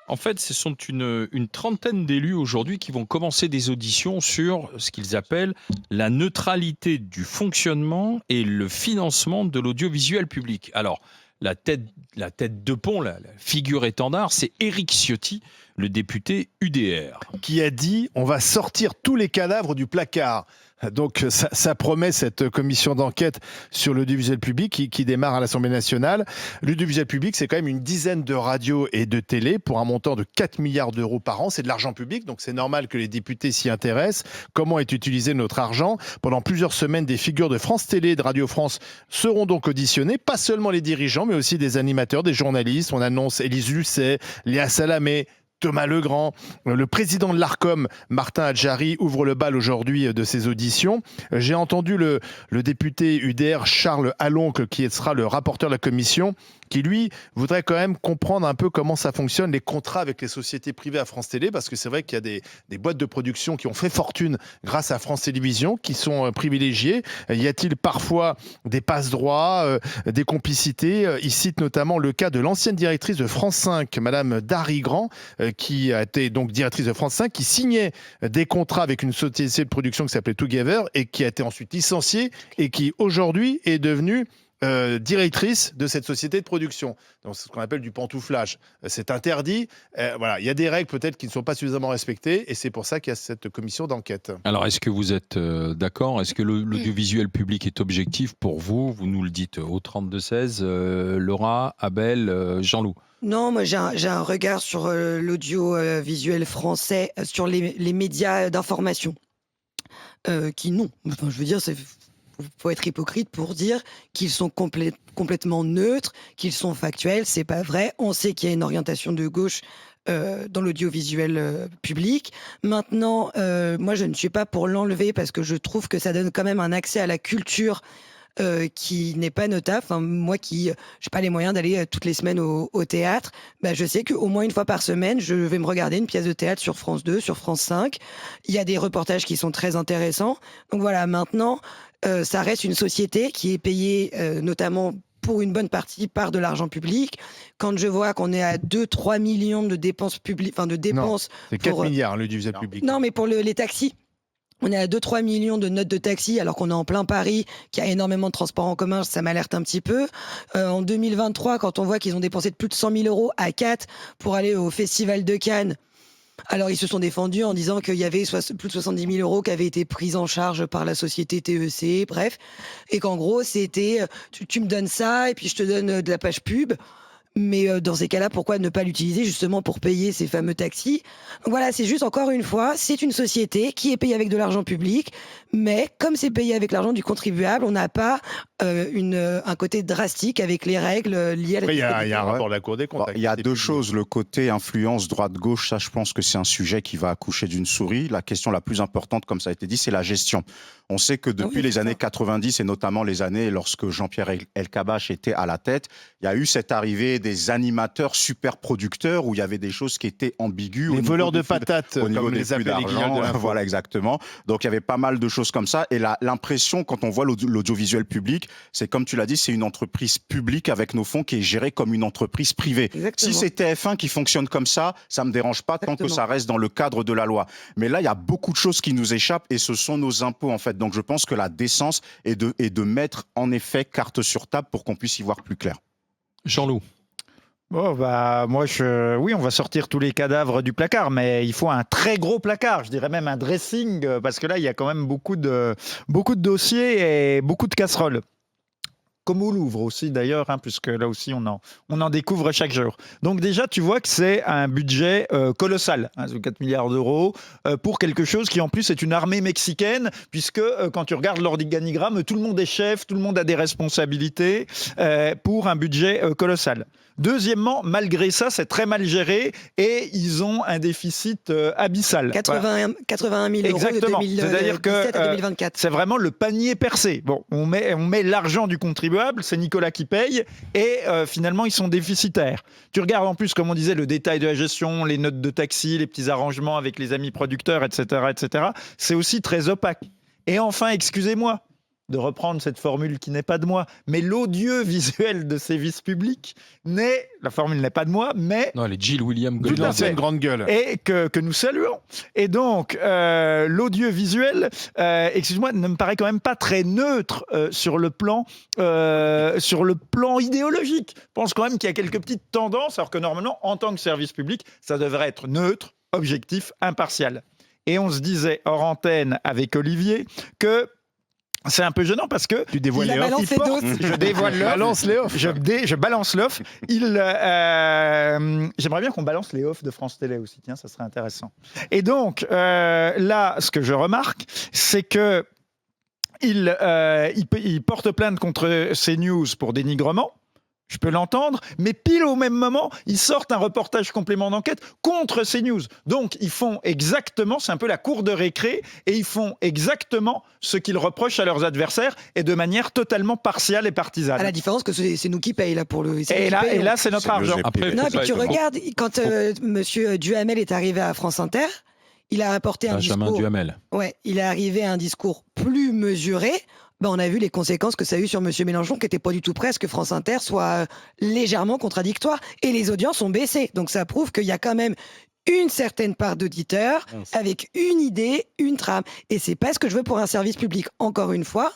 En fait, ce sont une trentaine d'élus aujourd'hui qui vont commencer des auditions sur ce qu'ils appellent la neutralité du fonctionnement et le financement de l'audiovisuel public. Alors, la tête, la tête de pont, la figure étendard, c'est Éric Ciotti, le député UDR. Qui a dit on va sortir tous les cadavres du placard. Donc ça promet cette commission d'enquête sur l'audiovisuel public qui démarre à l'Assemblée nationale. L'audiovisuel public, c'est quand même une dizaine de radios et de télé pour un montant de 4 milliards d'euros par an. C'est de l'argent public, donc c'est normal que les députés s'y intéressent. Comment est utilisé notre argent? Pendant plusieurs semaines, des figures de France Télé et de Radio France seront donc auditionnées. Pas seulement les dirigeants, mais aussi des animateurs, des journalistes. On annonce Élise Lucet, Léa Salamé, Thomas Legrand, le président de l'Arcom, Martin Adjari, ouvre le bal aujourd'hui de ces auditions. J'ai entendu le député UDR Charles Alloncle, qui sera le rapporteur de la commission, qui lui voudrait quand même comprendre un peu comment ça fonctionne, les contrats avec les sociétés privées à France Télé, parce que c'est vrai qu'il y a des boîtes de production qui ont fait fortune grâce à France Télévisions, qui sont privilégiées. Y a-t-il parfois des passe-droits, des complicités? Il cite notamment le cas de l'ancienne directrice de France 5, Madame Dari Grand, qui a été donc directrice de France 5, qui signait des contrats avec une société de production qui s'appelait Together et qui a été ensuite licenciée et qui aujourd'hui est devenue directrice de cette société de production. Donc, c'est ce qu'on appelle du pantouflage. C'est interdit. Voilà, il y a des règles peut-être qui ne sont pas suffisamment respectées et c'est pour ça qu'il y a cette commission d'enquête. Alors, est-ce que vous êtes d'accord? Est-ce que l'audiovisuel public est objectif pour vous? Vous nous le dites au 32-16. Laura, Abel, Jean-Loup. Non, moi j'ai un regard sur l'audiovisuel français, sur les médias d'information. Qui non. Enfin, je veux dire, faut être hypocrite pour dire qu'ils sont complètement neutres, qu'ils sont factuels. C'est pas vrai. On sait qu'il y a une orientation de gauche dans l'audiovisuel public. Maintenant, moi je ne suis pas pour l'enlever parce que je trouve que ça donne quand même un accès à la culture qui n'est pas notable. Enfin, moi qui n'ai pas les moyens d'aller toutes les semaines au théâtre, bah, je sais qu'au moins une fois par semaine, je vais me regarder une pièce de théâtre sur France 2, sur France 5. Il y a des reportages qui sont très intéressants. Donc voilà, maintenant, ça reste une société qui est payée notamment pour une bonne partie par de l'argent public. Quand je vois qu'on est à 2-3 millions de dépenses publiques, enfin de dépenses... Non, c'est 4 milliards l'audiovisuel public. Non, mais pour les taxis. On est à 2-3 millions de notes de taxi alors qu'on est en plein Paris, qu'il y a énormément de transports en commun, ça m'alerte un petit peu. En 2023, quand on voit qu'ils ont dépensé plus de 100 000 euros à 4 pour aller au Festival de Cannes, alors ils se sont défendus en disant qu'il y avait plus de 70 000 euros qui avaient été pris en charge par la société TEC, bref. Et qu'en gros, c'était tu me donnes ça et puis je te donne de la page pub. Mais dans ces cas-là, pourquoi ne pas l'utiliser justement pour payer ces fameux taxis? Donc voilà, c'est juste encore une fois, c'est une société qui est payée avec de l'argent public, mais comme c'est payé avec l'argent du contribuable, on n'a pas un côté drastique avec les règles liées à la... Après, il y a un rapport de la Cour des comptes. Il y a deux choses. Le côté influence droite-gauche, ça je pense que c'est un sujet qui va accoucher d'une souris. La question la plus importante, comme ça a été dit, c'est la gestion. On sait que depuis les années 90 et notamment les années lorsque Jean-Pierre Elkabbach était à la tête, il y a eu cette arrivée des animateurs super producteurs où il y avait des choses qui étaient ambiguës. Les voleurs de patates, au niveau comme des les flux appellent les guignols de d'argent. l'info. Voilà, exactement. Donc il y avait pas mal de choses comme ça. Et l'impression, quand on voit l'audiovisuel public, c'est comme tu l'as dit, c'est une entreprise publique avec nos fonds qui est gérée comme une entreprise privée. Exactement. Si c'est TF1 qui fonctionne comme ça me dérange pas tant que ça reste dans le cadre de la loi. Mais là, il y a beaucoup de choses qui nous échappent et ce sont nos impôts en fait. Donc je pense que la décence est de mettre en effet carte sur table pour qu'on puisse y voir plus clair. Jean-Loup. Bon, bah, oui, on va sortir tous les cadavres du placard, mais il faut un très gros placard, je dirais même un dressing, parce que là, il y a quand même beaucoup de dossiers et beaucoup de casseroles. Comme au Louvre aussi d'ailleurs, puisque là aussi on en découvre chaque jour. Donc déjà tu vois que c'est un budget colossal, 4 milliards d'euros, pour quelque chose qui en plus est une armée mexicaine, puisque quand tu regardes l'organigramme, tout le monde est chef, tout le monde a des responsabilités, pour un budget colossal. Deuxièmement, malgré ça, c'est très mal géré et ils ont un déficit abyssal. 81 000 euros Exactement. de 2017 C'est-à-dire que, à 2024. C'est vraiment le panier percé. Bon, on met l'argent du contribuable, c'est Nicolas qui paye, et finalement, ils sont déficitaires. Tu regardes en plus, comme on disait, le détail de la gestion, les notes de taxi, les petits arrangements avec les amis producteurs, etc., etc. C'est aussi très opaque. Et enfin, excusez-moi, de reprendre cette formule qui n'est pas de moi, mais l'audiovisuel de service public n'est, la formule n'est pas de moi, mais Non, elle est Jill William D'une Goldman. ancienne grande gueule. et que nous saluons. Et donc, l'audiovisuel, excuse-moi, ne me paraît quand même pas très neutre sur le plan idéologique. Je pense quand même qu'il y a quelques petites tendances, alors que normalement, en tant que service public, ça devrait être neutre, objectif, impartial. Et on se disait hors antenne avec Olivier que c'est un peu gênant parce que Tu dévoiles les offres. balancé d'autres. je dévoile l'offre. Balance les offres. Je balance l'offre. J'aimerais bien qu'on balance les offres de France Télé aussi. Tiens, ça serait intéressant. Et donc, là, ce que je remarque, c'est que il porte plainte contre CNews pour dénigrement. Je peux l'entendre, mais pile au même moment, ils sortent un reportage complément d'enquête contre CNews. Donc, ils font exactement, c'est un peu la cour de récré, et ils font exactement ce qu'ils reprochent à leurs adversaires, et de manière totalement partiale et partisane. À la différence que c'est nous qui payons là pour le. Et là, c'est notre C'est argent. le Après, GP. Non, faut puis pas- tu faut- regardes, quand Monsieur Duhamel est arrivé à France Inter, il a apporté un Benjamin discours. Duhamel. Ouais, il est arrivé à un discours plus mesuré. Ben, on a vu les conséquences que ça a eu sur Monsieur Mélenchon, qui n'était pas du tout prêt à ce que France Inter soit légèrement contradictoire. Et les audiences ont baissé. Donc ça prouve qu'il y a quand même une certaine part d'auditeurs avec une idée, une trame. Et c'est pas ce que je veux pour un service public. Encore une fois,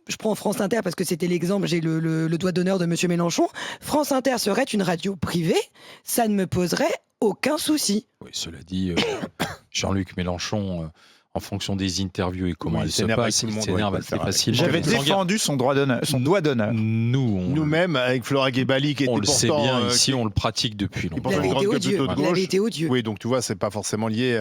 je prends France Inter parce que c'était l'exemple, j'ai le doigt d'honneur de Monsieur Mélenchon. France Inter serait une radio privée, ça ne me poserait aucun souci. Oui, cela dit, Jean-Luc Mélenchon, en fonction des interviews et comment Oui, il elles se s'énerve avec passent, tout le il monde, s'énerve ouais, assez il peut le faire facilement. J'avais Jean-Guy, défendu son doigt d'honneur. Nous-mêmes, avec Flora Guébali, qui était on le sait pourtant, bien, ici, on le pratique depuis qui longtemps. Il Pour avait une été grande odieux. gueule plutôt de Il avait gauche. été odieux. Oui, donc tu vois, c'est pas forcément lié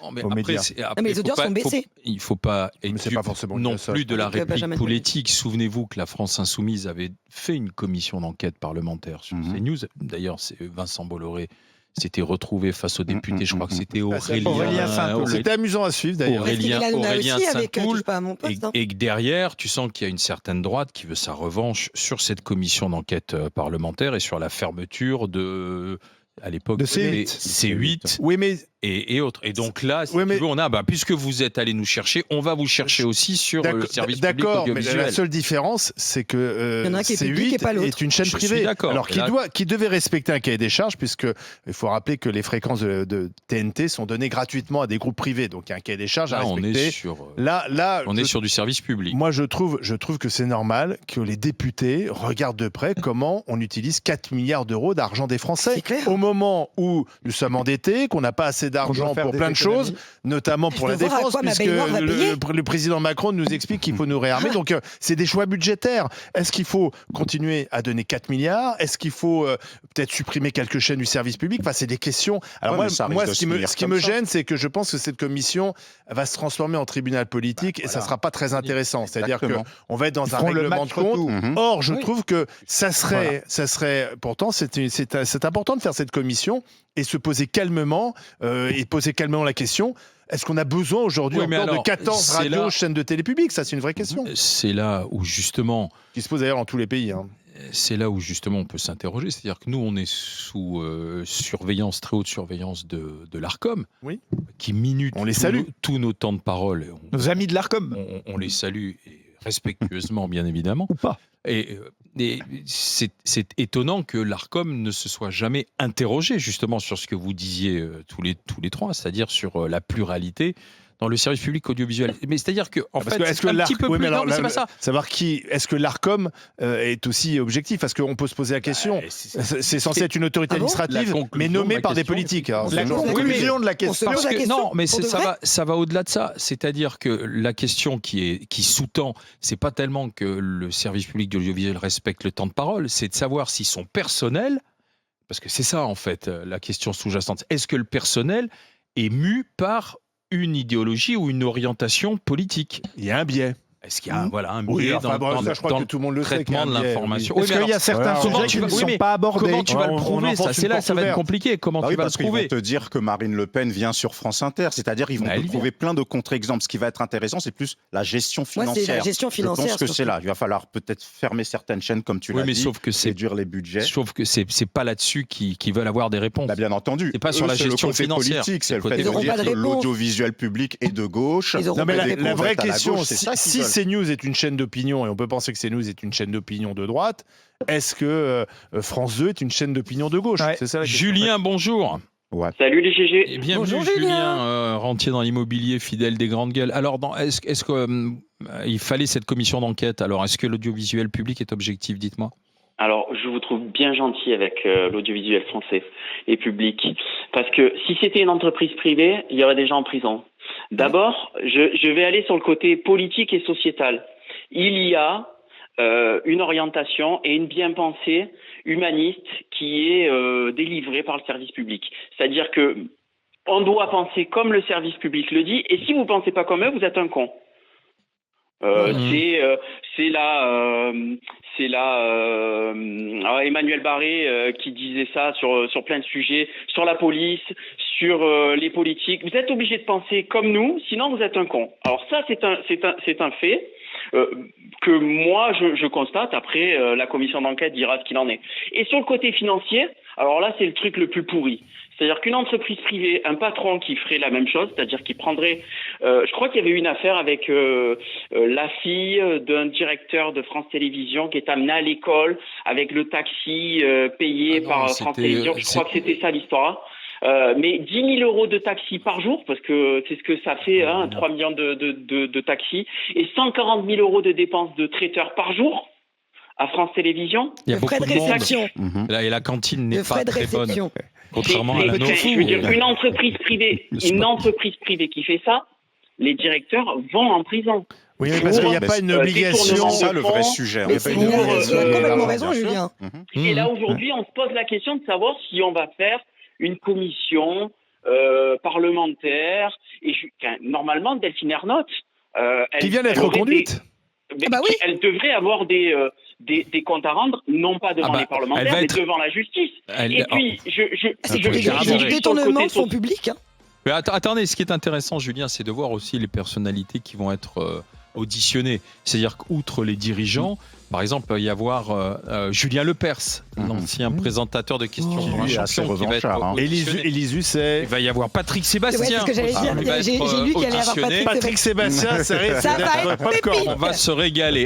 Non, mais aux après, médias. mais les faut audiences pas- sont baissées. Il ne faut pas être Mais c'est dupe pas forcément non lié à ça, plus je de la pense. Avec réplique Benjamin politique. Souvenez-vous que la France Insoumise avait fait une commission d'enquête parlementaire sur CNews. D'ailleurs, c'est Vincent Bolloré s'était retrouvé face aux députés. Je crois que c'était Aurélien Saint-Paul. C'était amusant à suivre d'ailleurs. Aurélien Aurélien aussi avec Saint-Paul. Touche pas à mon poste. hein. Et que derrière, tu sens qu'il y a une certaine droite qui veut sa revanche sur cette commission d'enquête parlementaire et sur la fermeture de, à l'époque, De C8. C8 Oui, mais et autres. Et donc là, si Oui, tu mais- veux, on a, puisque vous êtes allé nous chercher, on va vous chercher aussi sur le service public d'accord, mais audiovisuel. la seule différence, c'est que Il y en a un qui est C8 public et pas l'autre. est une chaîne Je suis privée. d'accord. Alors Et là- qui devait respecter un cahier des charges, puisque il faut rappeler que les fréquences de TNT sont données gratuitement à des groupes privés, donc il y a un cahier des charges à Là, on respecter. est sur, Là, on est sur du service public. Moi, je trouve que c'est normal que les députés regardent de près comment on utilise 4 milliards d'euros d'argent des Français. C'est clair. Au moment où nous sommes endettés, qu'on n'a pas assez Qu'on doit d'argent faire pour des plein de choses, économies. notamment pour Je la veux voir à défense, quoi ma puisque baignoire va payer. le président Macron nous explique qu'il faut nous réarmer. Donc, c'est des choix budgétaires. Est-ce qu'il faut continuer à donner 4 milliards? Est-ce qu'il faut peut-être supprimer quelques chaînes du service public? Enfin, c'est des questions. Alors, Ouais, mais ça moi risque de ce se finir qui comme me ça. gêne, c'est que je pense que cette commission va se transformer en tribunal politique et ça voilà. sera pas très intéressant. C'est-à-dire Exactement. qu'on va être dans Ils un feront le règlement match de compte. retour. Or, je Oui. trouve que ça serait pourtant, c'est important de faire cette commission et se poser calmement la question. Est-ce qu'on a besoin aujourd'hui Oui, mais encore de alors, 14 c'est radios, là- chaînes de télé publiques? Ça, c'est une vraie question C'est là où justement, qui se pose d'ailleurs dans tous les pays. hein. on peut s'interroger. C'est-à-dire que nous, on est sous surveillance, très haute surveillance de l'Arcom, Oui. qui minute On les salue. tous nos temps de parole. Et Nos amis de l'Arcom. on les salue et respectueusement, bien évidemment. Ou pas. Et c'est étonnant que l'Arcom ne se soit jamais interrogé justement sur ce que vous disiez tous les trois, c'est-à-dire sur la pluralité dans le service public audiovisuel. Mais c'est-à-dire que en Parce fait, que est-ce que c'est un petit peu oui, plus. mais alors, Non, mais c'est pas ça. savoir est-ce que l'Arcom est aussi objectif? Parce qu'on peut se poser la question. C'est censé être une autorité Ah bon administrative, La conclusion mais de nommée ma par des question, politiques. Alors, La c'est- conclusion de la On se question. pose la question. Non, mais Pour de vrai ça va au-delà de ça. C'est-à-dire que la question qui sous-tend, c'est pas tellement que le service public de l'audiovisuel respecte le temps de parole, c'est de savoir si son personnel, parce que c'est ça en fait la question sous-jacente, est-ce que le personnel est mu par une idéologie ou une orientation politique? Il y a un biais. Est-ce qu'il y a un Oui, biais enfin, bon, ça, je crois dans que tout le monde le sait. qu'il y a traitement un de biais, l'information? oui. Oui, Est-ce mais qu'il y a alors, certains voilà, sujets comment qui tu ne vas- sont oui, mais pas abordés? Comment tu vas le On prouver? enfonce Ça, c'est une là, porte ça va être ouverte. compliqué. Comment Bah tu oui, vas le parce qu'ils vont prouver? te dire que Marine Le Pen vient sur France Inter, c'est-à-dire ils vont Bah, te elle trouver plein de contre-exemples. Ce qui va être intéressant, c'est plus la gestion Moi, c'est financière. la gestion Je financière. pense que surtout. c'est là. Il va falloir peut-être fermer certaines chaînes, comme tu Oui, l'as mais dit, sauf que c'est réduire les budgets. Sauf que c'est pas là-dessus qu'ils veulent avoir des réponses. Bah, bien entendu. C'est pas sur la le gestion côté financière. politique, C'est c'est le le côté fait Ils de auront dire pas de que réponse. l'audiovisuel public est de gauche. Ils auront Non, mais pas de la réponse. vraie à la question, gauche, c'est ça qu'ils si veulent. CNews est une chaîne d'opinion, et on peut penser que CNews est une chaîne d'opinion de droite, est-ce que France 2 est une chaîne d'opinion de gauche? Ouais. C'est ça la question. Julien, bonjour. Ouais. Salut les GG. Et bienvenue Bonjour, Julien, rentier dans l'immobilier, fidèle des grandes gueules. Alors, est-ce qu'il fallait cette commission d'enquête? Alors, est-ce que l'audiovisuel public est objectif? Dites-moi. Alors, je vous trouve bien gentil avec l'audiovisuel français et public. Parce que si c'était une entreprise privée, il y aurait des gens en prison. D'abord, je vais aller sur le côté politique et sociétal. Il y a une orientation et une bien-pensée humaniste qui est délivrée par le service public. C'est-à-dire que on doit penser comme le service public le dit, et si vous pensez pas comme eux, vous êtes un con. C'est Emmanuel Barré qui disait ça sur plein de sujets, sur la police, sur les politiques. Vous êtes obligé de penser comme nous, sinon vous êtes un con. Alors ça, c'est un fait que moi je constate. Après, la commission d'enquête dira ce qu'il en est. Et sur le côté financier, alors là, c'est le truc le plus pourri. C'est-à-dire qu'une entreprise privée, un patron qui ferait la même chose, c'est-à-dire qui prendrait... je crois qu'il y avait eu une affaire avec la fille d'un directeur de France Télévisions qui est amené à l'école avec le taxi payé par France Télévisions. Je crois que c'était ça l'histoire. Mais 10 000 € de taxi par jour, parce que c'est ce que ça fait, 3 millions de taxis, et 140 000 € de dépenses de traiteur par jour à France Télévisions. Il y a Le frais beaucoup de de monde. réception. Et la cantine n'est Le pas frais de très bonne. réception. Contrairement à la Je nôtre. veux dire, une entreprise privée qui fait ça, les directeurs vont en prison. Oui, mais parce qu'il n'y a Mais pas une c'est obligation. ça le vrai sujet. Mais En c'est fait. une Tu as obligation. complètement Bien raison, sûr. Julien. Et là, aujourd'hui, on se pose la question de savoir si on va faire une commission parlementaire. Et normalement, Delphine Ernotte, Qui vient d'être reconduite. Ah bah oui. Elle devrait avoir des comptes à rendre, non pas devant Ah bah, les elle parlementaires, va mais être- devant la justice. Et puis, C'est peu du carré. détournement de fonds publics. Hein. Mais attendez, ce qui est intéressant, Julien, c'est de voir aussi les personnalités qui vont être auditionnées. C'est-à-dire qu'outre les dirigeants, par exemple, il va y avoir Julien Lepers, l'ancien présentateur de questions pour un Lui est assez champion, qui va être revanchard, hein. auditionné. Élise Husset. Il va y avoir Patrick Ouais, Sébastien. c'est ce que j'allais aussi, dire. qui va J'ai être, lu qu'il allait y avoir auditionné. Patrick Patrick Sébastien, ça risque Ça va d'être être popcorn. pépite. On va se régaler.